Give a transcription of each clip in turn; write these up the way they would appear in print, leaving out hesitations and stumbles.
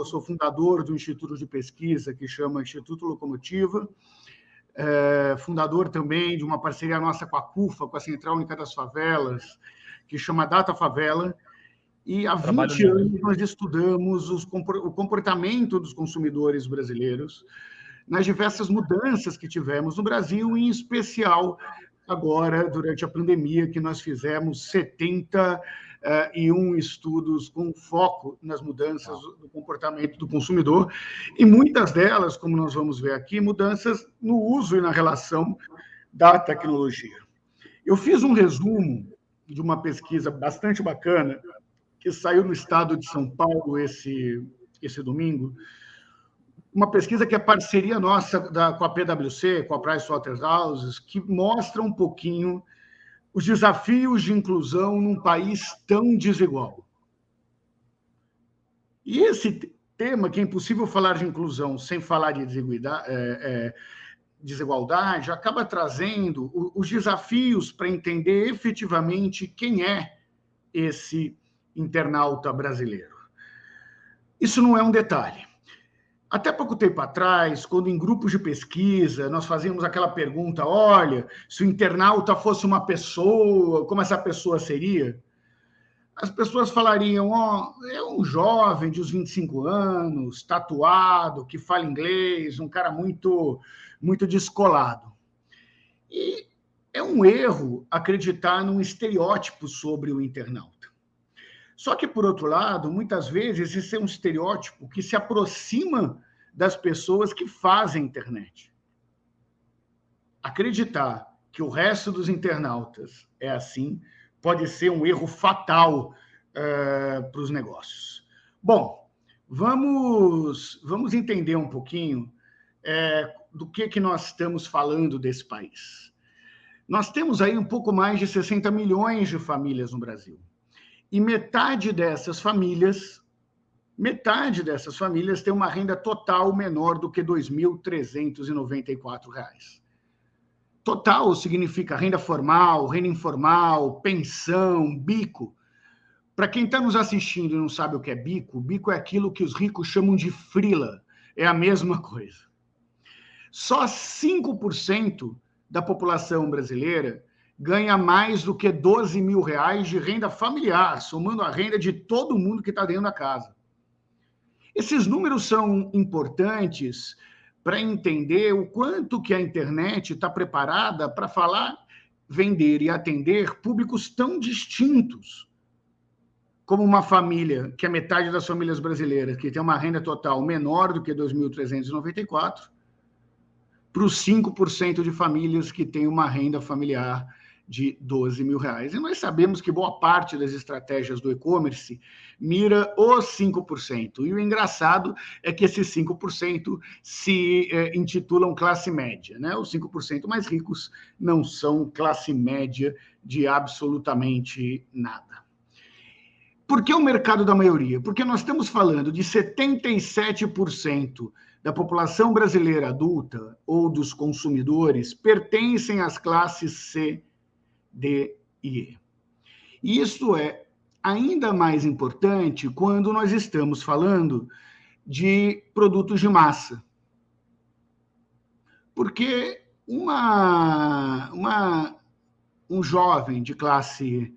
sou fundador do instituto de pesquisa que chama Instituto Locomotiva, fundador também de uma parceria nossa com a CUFA, com a Central Única das Favelas, que chama Data Favela, e há 20 anos nós estudamos o comportamento dos consumidores brasileiros nas diversas mudanças que tivemos no Brasil, em especial agora, durante a pandemia, que nós fizemos 71 estudos com foco nas mudanças do comportamento do consumidor, e muitas delas, como nós vamos ver aqui, mudanças no uso e na relação da tecnologia. Eu fiz um resumo de uma pesquisa bastante bacana, que saiu no estado de São Paulo esse domingo, uma pesquisa que é parceria nossa com a PwC, com a PricewaterhouseCoopers, que mostra um pouquinho os desafios de inclusão num país tão desigual. E esse tema, que é impossível falar de inclusão sem falar de desigualdade, acaba trazendo os desafios para entender efetivamente quem é esse internauta brasileiro. Isso não é um detalhe. Até pouco tempo atrás, quando em grupos de pesquisa nós fazíamos aquela pergunta, olha, se o internauta fosse uma pessoa, como essa pessoa seria? As pessoas falariam, é um jovem de uns 25 anos, tatuado, que fala inglês, um cara muito, muito descolado. E é um erro acreditar num estereótipo sobre o internauta. Só que, por outro lado, muitas vezes esse é um estereótipo que se aproxima das pessoas que fazem internet. Acreditar que o resto dos internautas é assim pode ser um erro fatal para os negócios. Bom, vamos entender um pouquinho do que nós estamos falando desse país. Nós temos aí um pouco mais de 60 milhões de famílias no Brasil. E metade dessas famílias tem uma renda total menor do que R$ 2.394. Total significa renda formal, renda informal, pensão, bico. Para quem está nos assistindo e não sabe o que é bico é aquilo que os ricos chamam de frila. É a mesma coisa. Só 5% da população brasileira ganha mais do que R$ 12 mil de renda familiar, somando a renda de todo mundo que está dentro da casa. Esses números são importantes para entender o quanto que a internet está preparada para falar, vender e atender públicos tão distintos, como uma família, que é metade das famílias brasileiras, que tem uma renda total menor do que R$ 2.394, para os 5% de famílias que têm uma renda familiar de R$ 12 mil. E nós sabemos que boa parte das estratégias do e-commerce mira os 5%. E o engraçado é que esses 5% se intitulam classe média, né? Os 5% mais ricos não são classe média de absolutamente nada. Por que o mercado da maioria? Porque nós estamos falando de 77% da população brasileira adulta ou dos consumidores pertencem às classes C, D e E. E isso é ainda mais importante quando nós estamos falando de produtos de massa. Porque um jovem de classe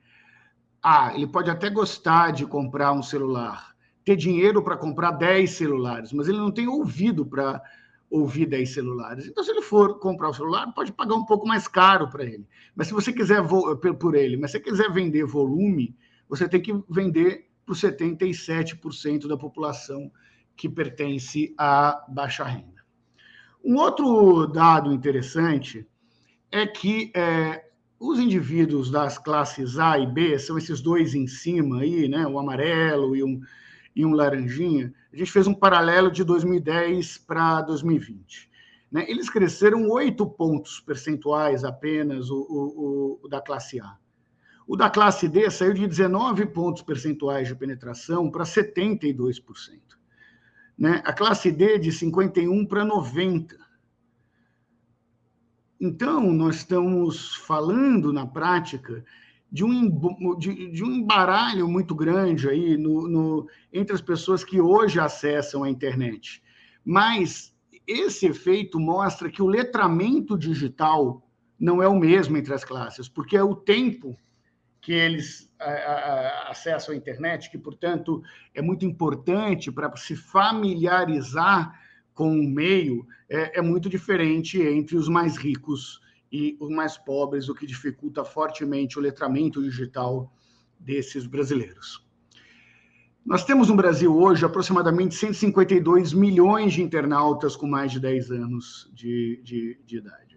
A, ele pode até gostar de comprar um celular, ter dinheiro para comprar 10 celulares, mas ele não tem ouvido para ouvir 10 celulares. Então, se ele for comprar o celular, pode pagar um pouco mais caro para ele. Mas se você quiser por ele, mas se você quiser vender volume, você tem que vender para os 77% da população que pertence à baixa renda. Um outro dado interessante é que os indivíduos das classes A e B, são esses dois em cima aí, né, o amarelo e um laranjinha, a gente fez um paralelo de 2010 para 2020. Né? Eles cresceram 8 pontos percentuais apenas, o da classe A. O da classe D saiu de 19 pontos percentuais de penetração para 72%. Né? A classe D de 51 para 90%. Então, nós estamos falando, na prática, de um embaralho muito grande aí entre as pessoas que hoje acessam a internet. Mas esse efeito mostra que o letramento digital não é o mesmo entre as classes, porque é o tempo que eles acessam a internet, que, portanto, é muito importante para se familiarizar com o meio, é muito diferente entre os mais ricos e os mais pobres, o que dificulta fortemente o letramento digital desses brasileiros. Nós temos no Brasil hoje aproximadamente 152 milhões de internautas com mais de 10 anos de idade.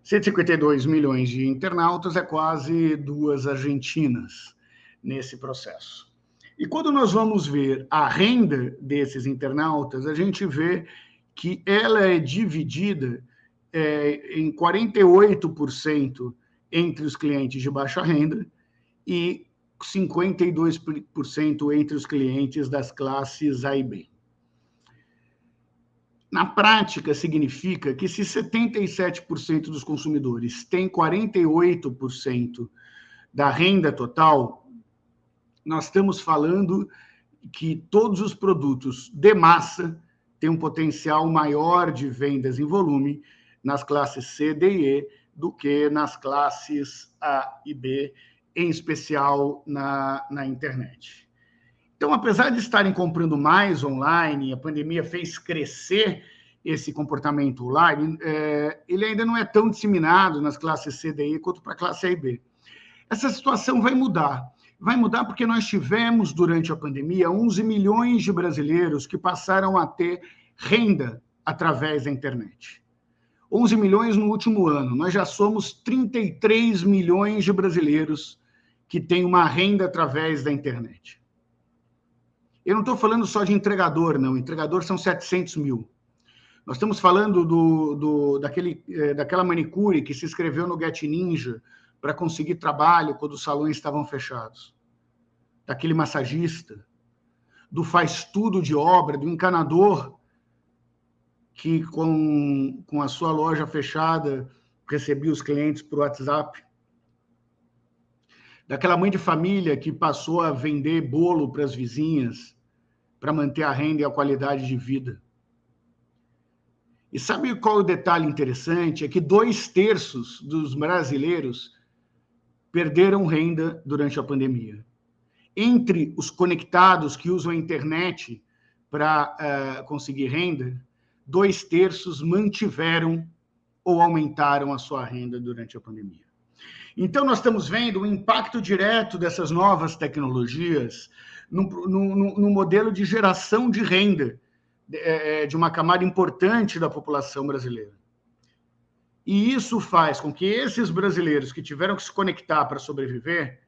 152 milhões de internautas é quase 2 Argentinas nesse processo. E quando nós vamos ver a renda desses internautas, a gente vê que ela é dividida em 48% entre os clientes de baixa renda e 52% entre os clientes das classes A e B. Na prática, significa que se 77% dos consumidores têm 48% da renda total, nós estamos falando que todos os produtos de massa têm um potencial maior de vendas em volume nas classes C, D e E do que nas classes A e B, em especial na internet. Então, apesar de estarem comprando mais online, a pandemia fez crescer esse comportamento online, ele ainda não é tão disseminado nas classes C, D e E quanto para a classe A e B. Essa situação vai mudar. Vai mudar porque nós tivemos, durante a pandemia, 11 milhões de brasileiros que passaram a ter renda através da internet. 11 milhões no último ano. Nós já somos 33 milhões de brasileiros que têm uma renda através da internet. Eu não estou falando só de entregador, não. Entregador são 700 mil. Nós estamos falando daquela manicure que se inscreveu no Get Ninja para conseguir trabalho quando os salões estavam fechados. Daquele massagista, do faz-tudo de obra, do encanador que, com a sua loja fechada, recebia os clientes por WhatsApp. Daquela mãe de família que passou a vender bolo para as vizinhas para manter a renda e a qualidade de vida. E sabe qual é o detalhe interessante? É que 2/3 dos brasileiros perderam renda durante a pandemia. Entre os conectados que usam a internet para conseguir renda, 2/3 mantiveram ou aumentaram a sua renda durante a pandemia. Então, nós estamos vendo o impacto direto dessas novas tecnologias no modelo de geração de renda de uma camada importante da população brasileira. E isso faz com que esses brasileiros que tiveram que se conectar para sobreviver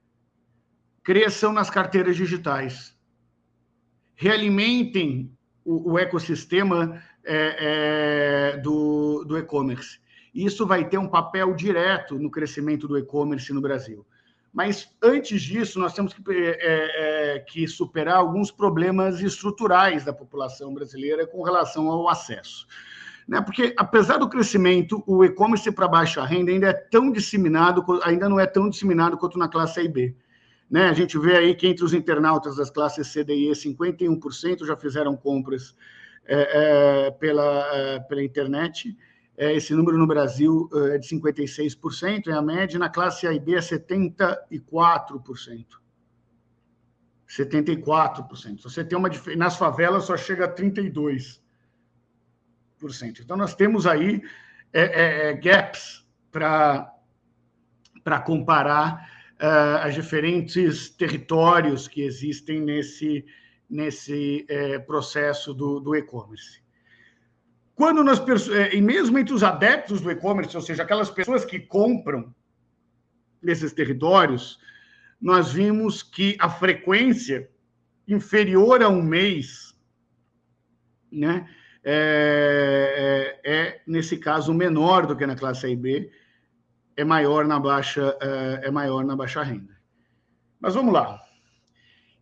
cresçam nas carteiras digitais, realimentem o ecossistema do e-commerce. Isso vai ter um papel direto no crescimento do e-commerce no Brasil. Mas, antes disso, nós temos que superar alguns problemas estruturais da população brasileira com relação ao acesso. Porque, apesar do crescimento, o e-commerce para baixa renda ainda não é tão disseminado quanto na classe A e B. A gente vê aí que entre os internautas das classes C, D e E, 51% já fizeram compras pela internet. Esse número no Brasil é de 56%, é a média. Na classe A e B é 74%. 74%. Você tem nas favelas só chega a 32%. Então, nós temos aí gaps para comparar as diferentes territórios que existem nesse processo do e-commerce. E mesmo entre os adeptos do e-commerce, ou seja, aquelas pessoas que compram nesses territórios, nós vimos que a frequência inferior a um mês, nesse caso, menor do que na classe A e B, é maior na baixa renda. Mas vamos lá.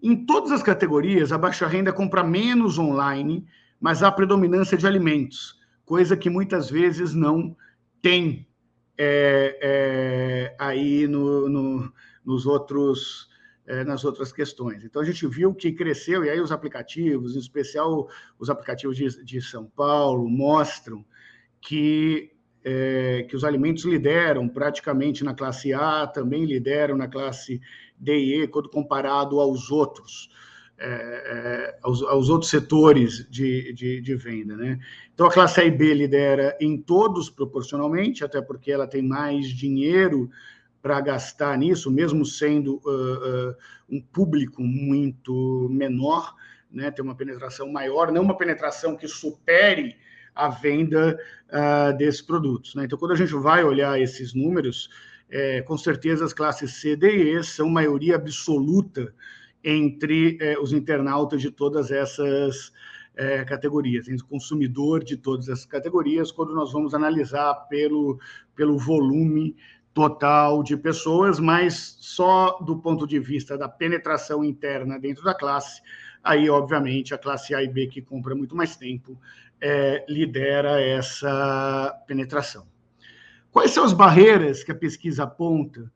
Em todas as categorias, a baixa renda compra menos online, mas há predominância de alimentos, coisa que muitas vezes não tem aí nas outras questões. Então, a gente viu que cresceu, e aí os aplicativos, em especial os aplicativos de São Paulo, mostram que os alimentos lideram praticamente na classe A, também lideram na classe D e E, quando comparado aos outros setores de venda, né? Então, a classe A e B lidera em todos proporcionalmente, até porque ela tem mais dinheiro para gastar nisso, mesmo sendo um público muito menor, né? Tem uma penetração maior, não uma penetração que supere a venda desses produtos, né? Então, quando a gente vai olhar esses números, com certeza as classes C, D e E são maioria absoluta entre os internautas de todas essas categorias, entre o consumidor de todas essas categorias, quando nós vamos analisar pelo volume total de pessoas, mas só do ponto de vista da penetração interna dentro da classe, aí, obviamente, a classe A e B, que compra muito mais tempo, lidera essa penetração. Quais são as barreiras que a pesquisa aponta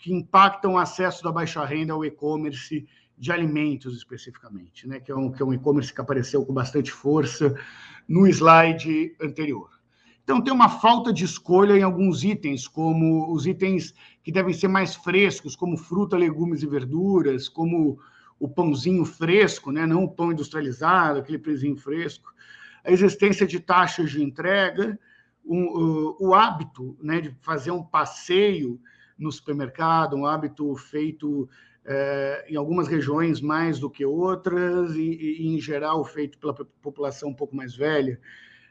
que impactam o acesso da baixa renda ao e-commerce de alimentos, especificamente, né? Que é um e-commerce que apareceu com bastante força no slide anterior. Então, tem uma falta de escolha em alguns itens, como os itens que devem ser mais frescos, como fruta, legumes e verduras, como o pãozinho fresco, né? Não o pão industrializado, aquele pãozinho fresco. A existência de taxas de entrega, o hábito, né, de fazer um passeio no supermercado, um hábito feito em algumas regiões mais do que outras, e em geral feito pela população um pouco mais velha,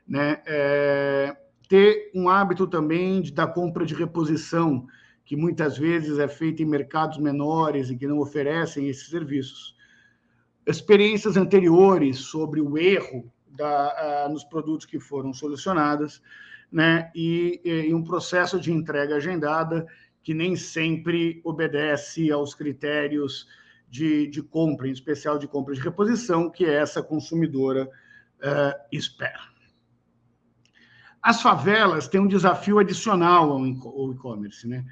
né? Ter um hábito também da compra de reposição, que muitas vezes é feita em mercados menores e que não oferecem esses serviços. Experiências anteriores sobre o erro nos produtos que foram solucionados, né? E um processo de entrega agendada que nem sempre obedece aos critérios de compra, em especial de compra de reposição, que essa consumidora espera. As favelas têm um desafio adicional ao e-commerce, né?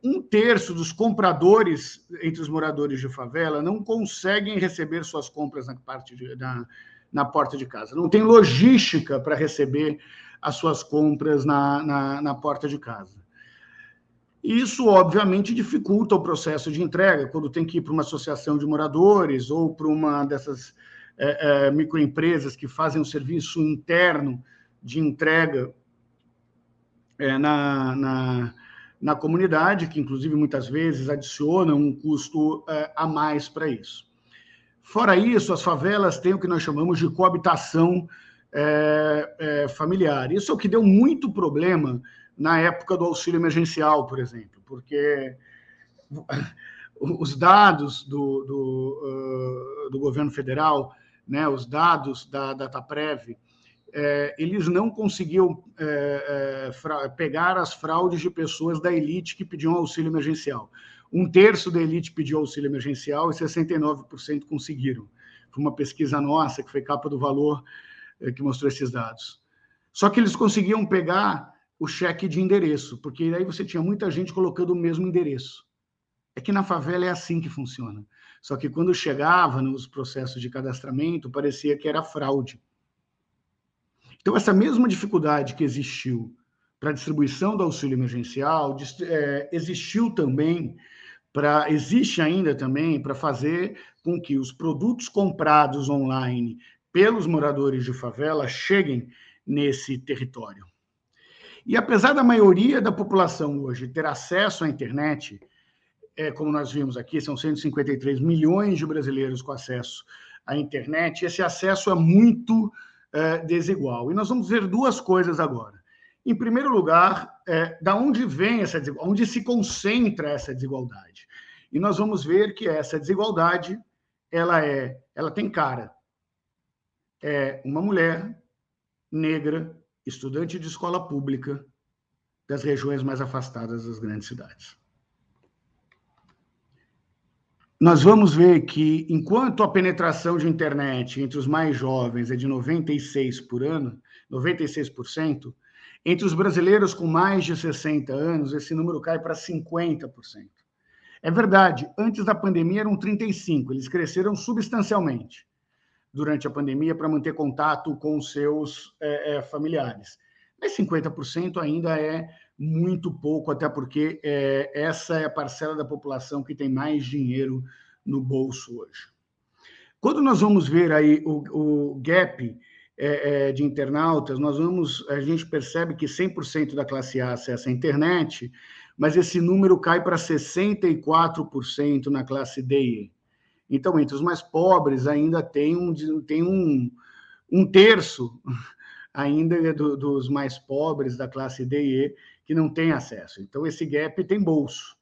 1/3 dos compradores entre os moradores de favela não conseguem receber suas compras na porta de casa. Não tem logística para receber as suas compras na porta de casa. Isso, obviamente, dificulta o processo de entrega, quando tem que ir para uma associação de moradores ou para uma dessas microempresas que fazem um serviço interno de entrega na comunidade, que, inclusive, muitas vezes adiciona um custo a mais para isso. Fora isso, as favelas têm o que nós chamamos de coabitação familiar. Isso é o que deu muito problema na época do auxílio emergencial, por exemplo, porque os dados do governo federal, né, os dados da Dataprev, eles não conseguiam pegar as fraudes de pessoas da elite que pediam auxílio emergencial. 1/3 da elite pediu auxílio emergencial e 69% conseguiram. Foi uma pesquisa nossa, que foi capa do Valor, que mostrou esses dados. Só que eles conseguiam pegar o cheque de endereço, porque aí você tinha muita gente colocando o mesmo endereço. É que na favela é assim que funciona. Só que quando chegava nos processos de cadastramento, parecia que era fraude. Então, essa mesma dificuldade que existiu para a distribuição do auxílio emergencial, existe ainda também para fazer com que os produtos comprados online pelos moradores de favela cheguem nesse território. E apesar da maioria da população hoje ter acesso à internet, como nós vimos aqui, são 153 milhões de brasileiros com acesso à internet, esse acesso é muito desigual. E nós vamos ver duas coisas agora. Em primeiro lugar, da onde vem essa desigualdade, onde se concentra essa desigualdade. E nós vamos ver que essa desigualdade, ela tem cara. É uma mulher negra, estudante de escola pública, das regiões mais afastadas das grandes cidades. Nós vamos ver que, enquanto a penetração de internet entre os mais jovens é de 96% por ano, 96%, Entre os brasileiros com mais de 60 anos, esse número cai para 50%. É verdade, antes da pandemia eram 35%, eles cresceram substancialmente durante a pandemia para manter contato com os seus familiares. Mas 50% ainda é muito pouco, até porque essa é a parcela da população que tem mais dinheiro no bolso hoje. Quando nós vamos ver aí o gap de internautas, a gente percebe que 100% da classe A acessa a internet, mas esse número cai para 64% na classe D e E. Então, entre os mais pobres, ainda tem um terço ainda dos mais pobres da classe D e E que não tem acesso. Então, esse gap tem bolso.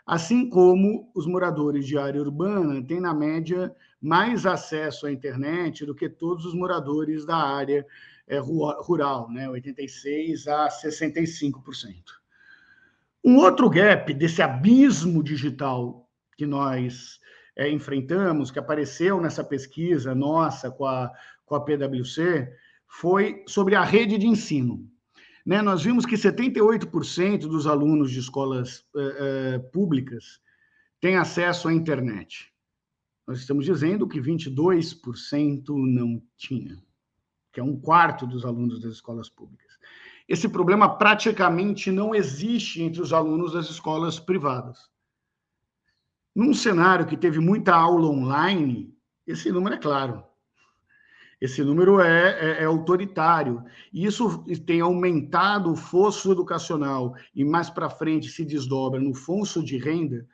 Assim como os moradores de área urbana têm, na média, mais acesso à internet do que todos os moradores da área rural, né? 86% a 65%. Um outro gap desse abismo digital que nós enfrentamos, que apareceu nessa pesquisa nossa com a PwC, foi sobre a rede de ensino. Né? Nós vimos que 78% dos alunos de escolas públicas têm acesso à internet. Nós estamos dizendo que 22% não tinha, que é um quarto dos alunos das escolas públicas. Esse problema praticamente não existe entre os alunos das escolas privadas. Num cenário que teve muita aula online, esse número é claro. Esse número é autoritário. E isso tem aumentado o fosso educacional e mais para frente se desdobra no fosso de renda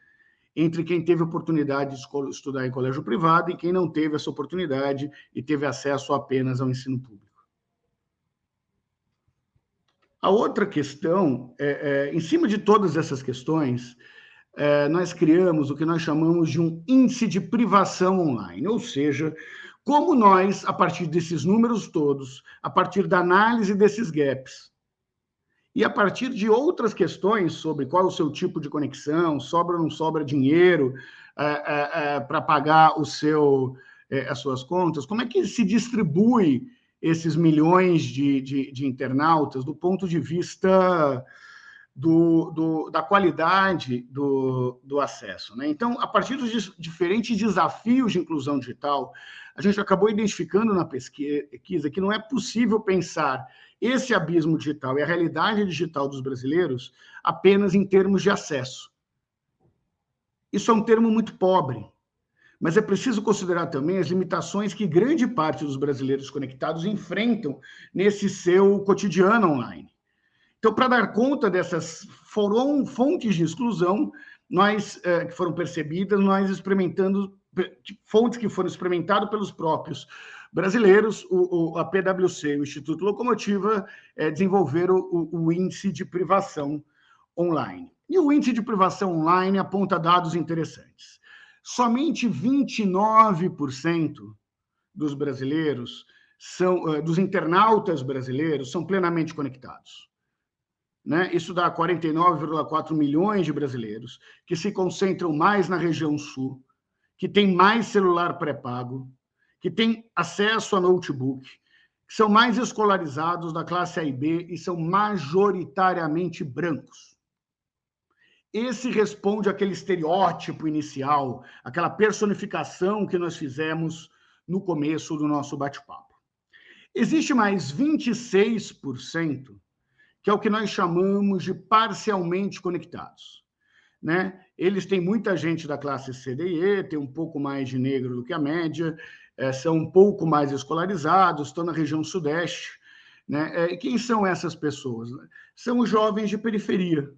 entre quem teve oportunidade de estudar em colégio privado e quem não teve essa oportunidade e teve acesso apenas ao ensino público. A outra questão, em cima de todas essas questões, nós criamos o que nós chamamos de um índice de privação online, ou seja, como nós, a partir desses números todos, a partir da análise desses gaps, e a partir de outras questões sobre qual é o seu tipo de conexão, sobra ou não sobra dinheiro para pagar as suas contas, como é que se distribui esses milhões de internautas do ponto de vista da qualidade do acesso. Né? Então, a partir dos diferentes desafios de inclusão digital, a gente acabou identificando na pesquisa que não é possível pensar esse abismo digital e a realidade digital dos brasileiros apenas em termos de acesso. Isso é um termo muito pobre, mas é preciso considerar também as limitações que grande parte dos brasileiros conectados enfrentam nesse seu cotidiano online. Então, para dar conta dessas fontes de exclusão, que foram percebidas, nós experimentando fontes que foram experimentadas pelos próprios brasileiros, a PwC e o Instituto Locomotiva desenvolveram o índice de privação online. E o índice de privação online aponta dados interessantes. Somente 29% dos brasileiros dos internautas brasileiros são plenamente conectados. Né? Isso dá 49,4 milhões de brasileiros que se concentram mais na região sul, que tem mais celular pré-pago, que tem acesso a notebook, que são mais escolarizados da classe A e B e são majoritariamente brancos. Esse responde àquele estereótipo inicial, aquela personificação que nós fizemos no começo do nosso bate-papo. Existe mais 26%, que é o que nós chamamos de parcialmente conectados. Né? Eles têm muita gente da classe C, D e E, tem um pouco mais de negro do que a média, são um pouco mais escolarizados, estão na região sudeste. Né? E quem são essas pessoas? São os jovens de periferia,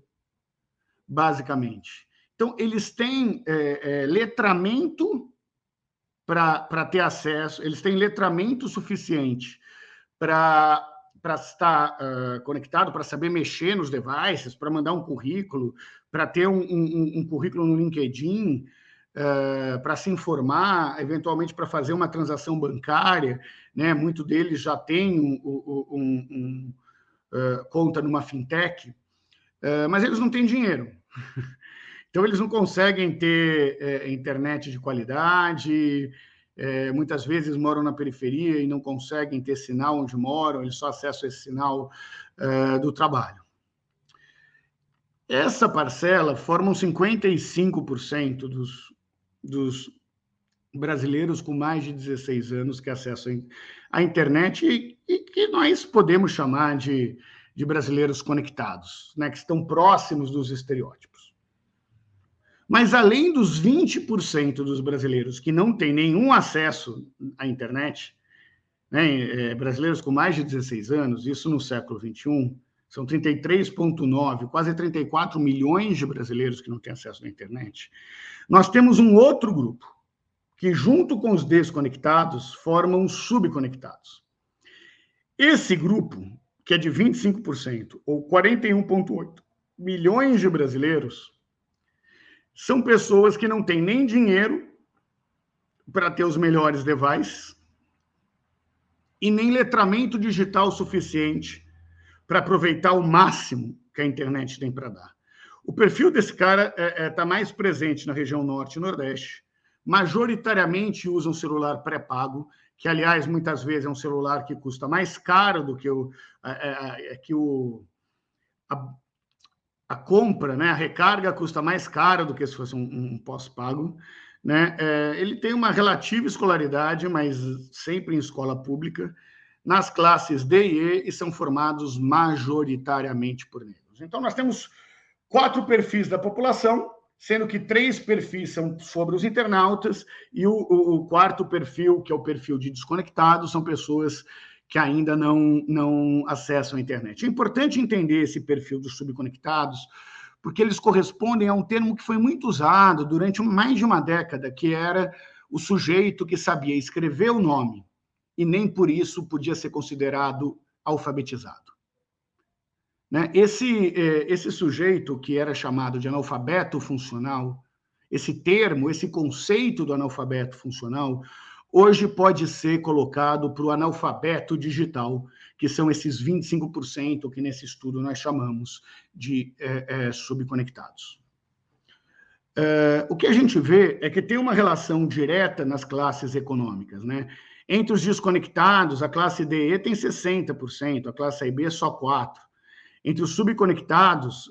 basicamente. Então, eles têm letramento para ter acesso, eles têm letramento suficiente para estar conectado, para saber mexer nos devices, para mandar um currículo, para ter um currículo no LinkedIn, para se informar, eventualmente para fazer uma transação bancária. Né? Muito deles já tem conta numa fintech, mas eles não têm dinheiro. Então, eles não conseguem ter internet de qualidade, muitas vezes moram na periferia e não conseguem ter sinal onde moram, eles só acessam esse sinal do trabalho. Essa parcela formam 55% dos brasileiros com mais de 16 anos que acessam a internet e que nós podemos chamar de brasileiros conectados, né, que estão próximos dos estereótipos. Mas, além dos 20% dos brasileiros que não têm nenhum acesso à internet, né, brasileiros com mais de 16 anos, isso no século XXI, são 33,9, quase 34 milhões de brasileiros que não têm acesso à internet, nós temos um outro grupo, que, junto com os desconectados, formam os subconectados. Esse grupo, que é de 25%, ou 41,8 milhões de brasileiros, são pessoas que não têm nem dinheiro para ter os melhores devices e nem letramento digital suficiente para aproveitar o máximo que a internet tem para dar. O perfil desse cara está mais presente na região norte e nordeste, majoritariamente usa um celular pré-pago, que, aliás, muitas vezes é um celular que custa mais caro do que a compra, né? A recarga custa mais cara do que se fosse um pós-pago, né? Ele tem uma relativa escolaridade, mas sempre em escola pública, nas classes D e E, e são formados majoritariamente por negros. Então, nós temos 4 perfis da população, sendo que 3 perfis são sobre os internautas, e o quarto perfil, que é o perfil de desconectados, são pessoas que ainda não acessam a internet. É importante entender esse perfil dos subconectados, porque eles correspondem a um termo que foi muito usado durante mais de uma década, que era o sujeito que sabia escrever o nome, e nem por isso podia ser considerado alfabetizado. Né? Esse sujeito que era chamado de analfabeto funcional, esse termo, esse conceito do analfabeto funcional, hoje pode ser colocado para o analfabeto digital, que são esses 25% que nesse estudo nós chamamos de subconectados. O que a gente vê é que tem uma relação direta nas classes econômicas, né? Entre os desconectados, a classe DE tem 60%, a classe AB é só 4%. Entre os subconectados,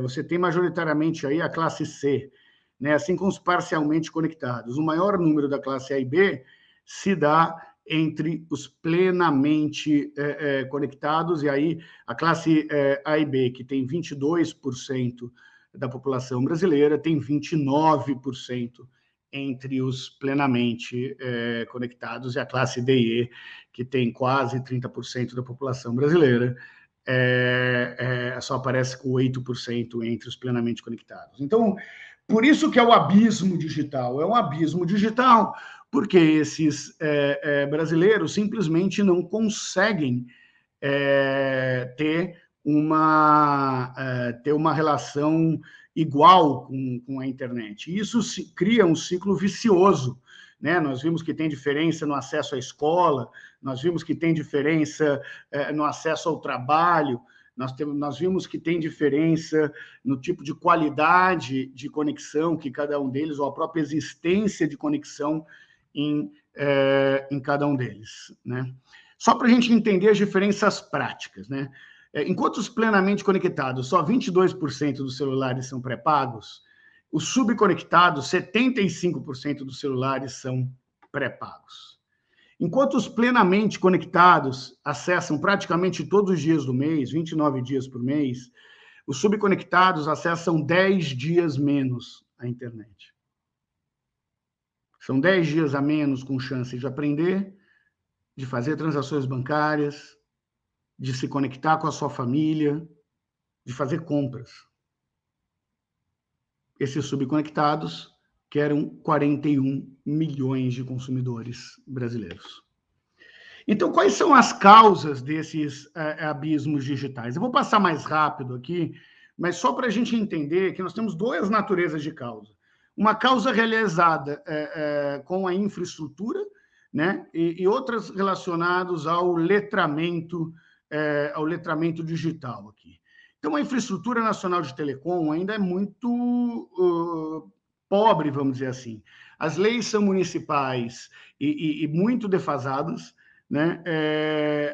você tem majoritariamente aí a classe C, né? Assim como os parcialmente conectados. O maior número da classe A e B se dá entre os plenamente conectados, e aí a classe A e B, que tem 22% da população brasileira, tem 29% entre os plenamente conectados, e a classe D e E, que tem quase 30% da população brasileira, só aparece com 8% entre os plenamente conectados. Então, por isso que é o abismo digital. É um abismo digital porque esses brasileiros simplesmente não conseguem ter uma relação igual com a internet. E isso cria um ciclo vicioso, né? Nós vimos que tem diferença no acesso à escola, nós vimos que tem diferença no acesso ao trabalho, nós vimos que tem diferença no tipo de qualidade de conexão que cada um deles, ou a própria existência de conexão em cada um deles, né? Só para a gente entender as diferenças práticas, né? Enquanto os plenamente conectados, só 22% dos celulares são pré-pagos, os subconectados, 75% dos celulares são pré-pagos. Enquanto os plenamente conectados acessam praticamente todos os dias do mês, 29 dias por mês, os subconectados acessam 10 dias menos a internet. São 10 dias a menos com chance de aprender, de fazer transações bancárias, de se conectar com a sua família, de fazer compras. Esses subconectados, que eram 41 milhões de consumidores brasileiros. Então, quais são as causas desses abismos digitais? Eu vou passar mais rápido aqui, mas só para a gente entender que nós temos 2 naturezas de causa. Uma causa realizada com a infraestrutura, né? E outras relacionadas ao letramento digital aqui. Então, a infraestrutura nacional de telecom ainda é muito pobre, vamos dizer assim. As leis são municipais e muito defasadas, né?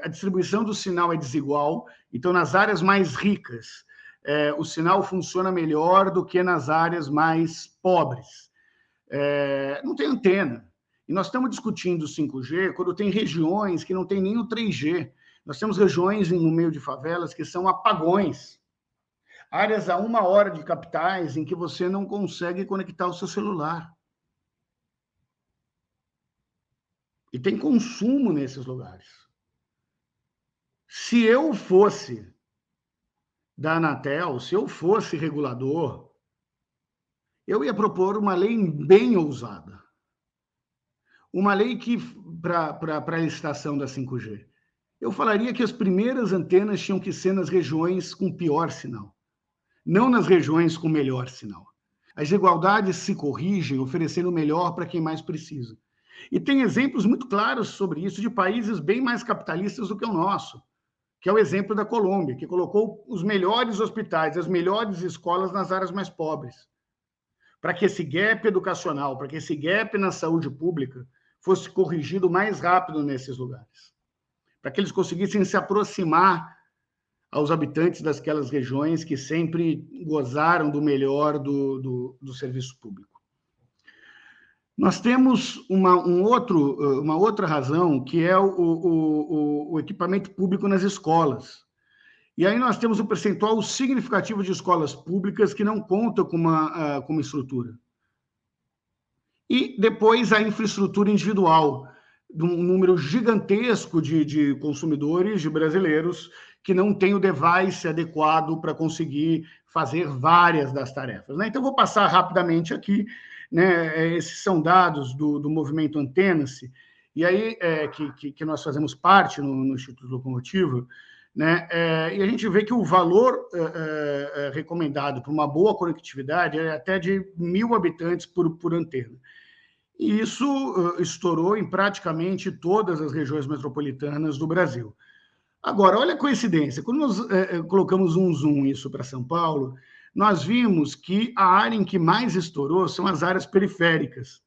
A distribuição do sinal é desigual, então nas áreas mais ricas o sinal funciona melhor do que nas áreas mais pobres. Não tem antena. E nós estamos discutindo o 5G quando tem regiões que não tem nem o 3G. Nós temos regiões no meio de favelas que são apagões. Áreas a 1 hora de capitais em que você não consegue conectar o seu celular. E tem consumo nesses lugares. Se eu fosse da Anatel, se eu fosse regulador, eu ia propor uma lei bem ousada. Uma lei que, para a licitação da 5G, eu falaria que as primeiras antenas tinham que ser nas regiões com pior sinal, não nas regiões com melhor sinal. As desigualdades se corrigem oferecendo o melhor para quem mais precisa. E tem exemplos muito claros sobre isso de países bem mais capitalistas do que o nosso, que é o exemplo da Colômbia, que colocou os melhores hospitais, as melhores escolas nas áreas mais pobres, para que esse gap educacional, para que esse gap na saúde pública fosse corrigido mais rápido nesses lugares, para que eles conseguissem se aproximar aos habitantes daquelas regiões que sempre gozaram do melhor do serviço público. Nós temos uma outra razão, que é o equipamento público nas escolas. E aí nós temos um percentual significativo de escolas públicas que não contam com uma estrutura. E depois a infraestrutura individual, de um número gigantesco de consumidores, de brasileiros, que não tem o device adequado para conseguir fazer várias das tarefas, né? Então, vou passar rapidamente aqui, né? Esses são dados do movimento Antena-se, e aí que nós fazemos parte no Instituto Locomotiva, né? E a gente vê que o valor recomendado para uma boa conectividade é até de 1.000 habitantes por antena. E isso estourou em praticamente todas as regiões metropolitanas do Brasil. Agora, olha a coincidência, quando nós colocamos um zoom isso para São Paulo, nós vimos que a área em que mais estourou são as áreas periféricas,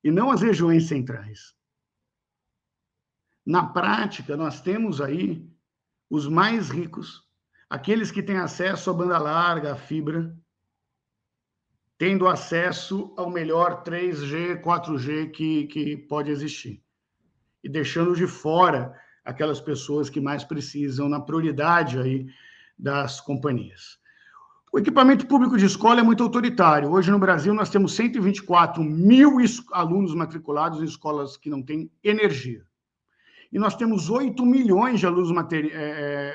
e não as regiões centrais. Na prática, nós temos aí os mais ricos, aqueles que têm acesso à banda larga, à fibra, tendo acesso ao melhor 3G, 4G que pode existir, e deixando de fora aquelas pessoas que mais precisam, na prioridade aí das companhias. O equipamento público de escola é muito autoritário. Hoje, no Brasil, nós temos 124 mil alunos matriculados em escolas que não têm energia. E nós temos 8 milhões de alunos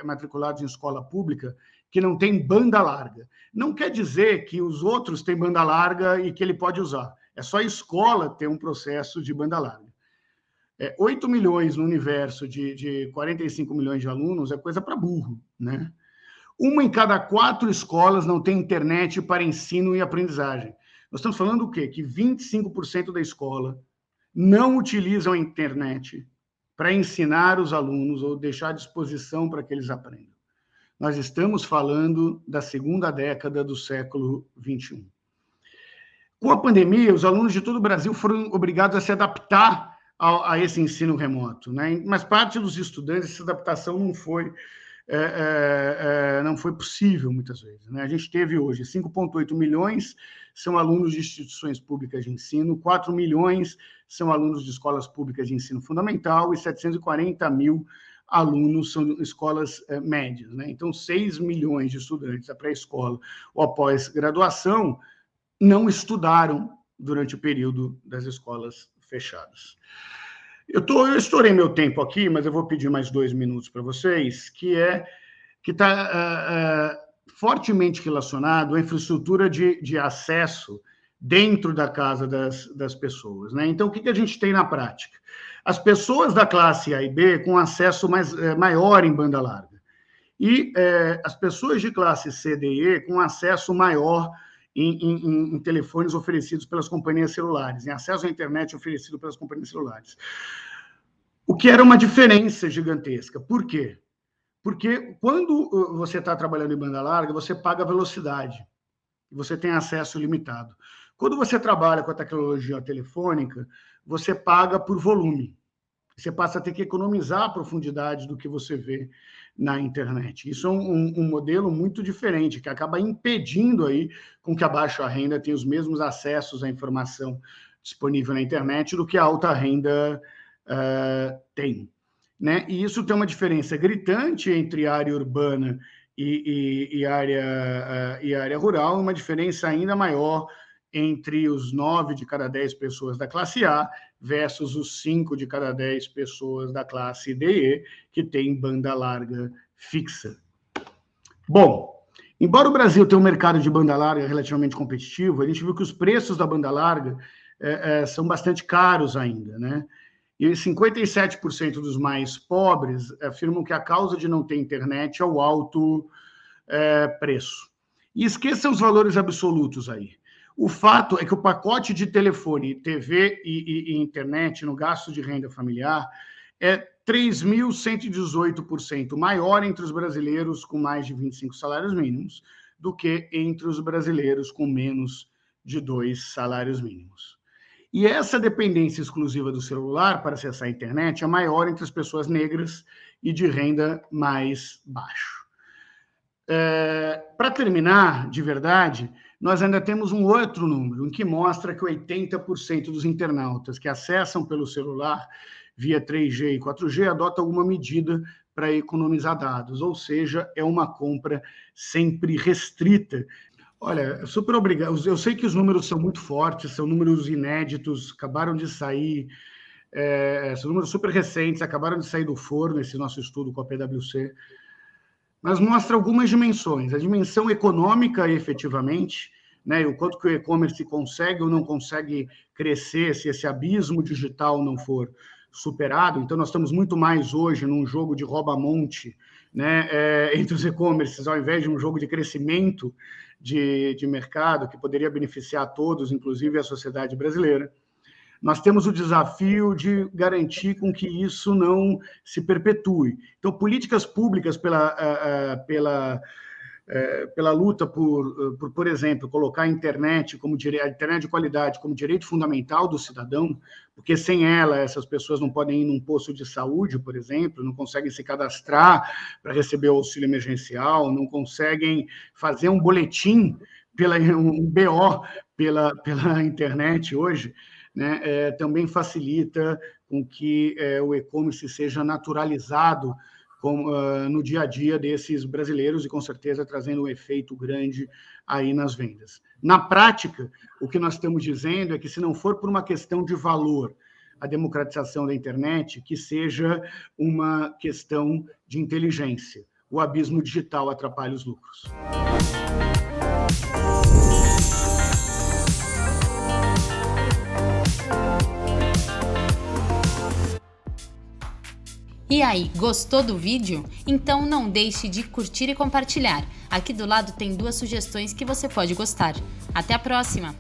matriculados em escola pública que não têm banda larga. Não quer dizer que os outros têm banda larga e que ele pode usar. É só a escola ter um processo de banda larga. 8 milhões no universo de 45 milhões de alunos é coisa para burro, né? 1 em cada 4 escolas não tem internet para ensino e aprendizagem. Nós estamos falando o quê? Que 25% da escola não utilizam a internet para ensinar os alunos ou deixar à disposição para que eles aprendam. Nós estamos falando da segunda década do século XXI. Com a pandemia, os alunos de todo o Brasil foram obrigados a se adaptar a esse ensino remoto, né? Mas parte dos estudantes, essa adaptação não foi possível muitas vezes, né? A gente teve hoje 5,8 milhões são alunos de instituições públicas de ensino, 4 milhões são alunos de escolas públicas de ensino fundamental e 740 mil alunos são escolas médias, né? Então, 6 milhões de estudantes da pré-escola ou após graduação não estudaram durante o período das escolas fechadas. Eu estourei meu tempo aqui, mas eu vou pedir mais 2 minutos para vocês, que está fortemente relacionado à infraestrutura de acesso dentro da casa das pessoas, né? Então, o que a gente tem na prática? As pessoas da classe A e B com acesso maior em banda larga, e as pessoas de classe C, D e E com acesso maior em telefones oferecidos pelas companhias celulares, em acesso à internet oferecido pelas companhias celulares. O que era uma diferença gigantesca. Por quê? Porque quando você está trabalhando em banda larga, você paga velocidade, você tem acesso limitado. Quando você trabalha com a tecnologia telefônica, você paga por volume. Você passa a ter que economizar a profundidade do que você vê na internet. Isso é um modelo muito diferente, que acaba impedindo aí com que a baixa renda tenha os mesmos acessos à informação disponível na internet do que a alta renda tem. Né? E isso tem uma diferença gritante entre área urbana e área rural, uma diferença ainda maior entre os 9 de cada 10 pessoas da classe A versus os 5 de cada 10 pessoas da classe D e E, que tem banda larga fixa. Bom, embora o Brasil tenha um mercado de banda larga relativamente competitivo, a gente viu que os preços da banda larga são bastante caros ainda, né? E 57% dos mais pobres afirmam que a causa de não ter internet é o alto preço. E esqueçam os valores absolutos aí. O fato é que o pacote de telefone, TV e internet no gasto de renda familiar é 3.118% maior entre os brasileiros com mais de 25 salários mínimos do que entre os brasileiros com menos de 2 salários mínimos. E essa dependência exclusiva do celular para acessar a internet é maior entre as pessoas negras e de renda mais baixo. Para terminar, de verdade, nós ainda temos um outro número, em que mostra que 80% dos internautas que acessam pelo celular via 3G e 4G adotam alguma medida para economizar dados, ou seja, é uma compra sempre restrita. Olha, super obrigado. Eu sei que os números são muito fortes, são números inéditos, acabaram de sair, são números super recentes, acabaram de sair do forno, esse nosso estudo com a PwC, mas mostra algumas dimensões. A dimensão econômica, efetivamente, né, o quanto que o e-commerce consegue ou não consegue crescer se esse abismo digital não for superado. Então, nós estamos muito mais hoje num jogo de rouba-monte, né, entre os e-commerces, ao invés de um jogo de crescimento de mercado que poderia beneficiar a todos, inclusive a sociedade brasileira. Nós temos o desafio de garantir com que isso não se perpetue. Então, políticas públicas pela luta por exemplo, colocar a internet de qualidade como direito fundamental do cidadão, porque sem ela essas pessoas não podem ir num posto de saúde, por exemplo, não conseguem se cadastrar para receber o auxílio emergencial, não conseguem fazer um boletim, um BO pela internet hoje, né? Também facilita com que o e-commerce seja naturalizado no dia a dia desses brasileiros e, com certeza, trazendo um efeito grande aí nas vendas. Na prática, o que nós estamos dizendo é que, se não for por uma questão de valor, a democratização da internet, que seja uma questão de inteligência. O abismo digital atrapalha os lucros. E aí, gostou do vídeo? Então não deixe de curtir e compartilhar. Aqui do lado tem 2 sugestões que você pode gostar. Até a próxima!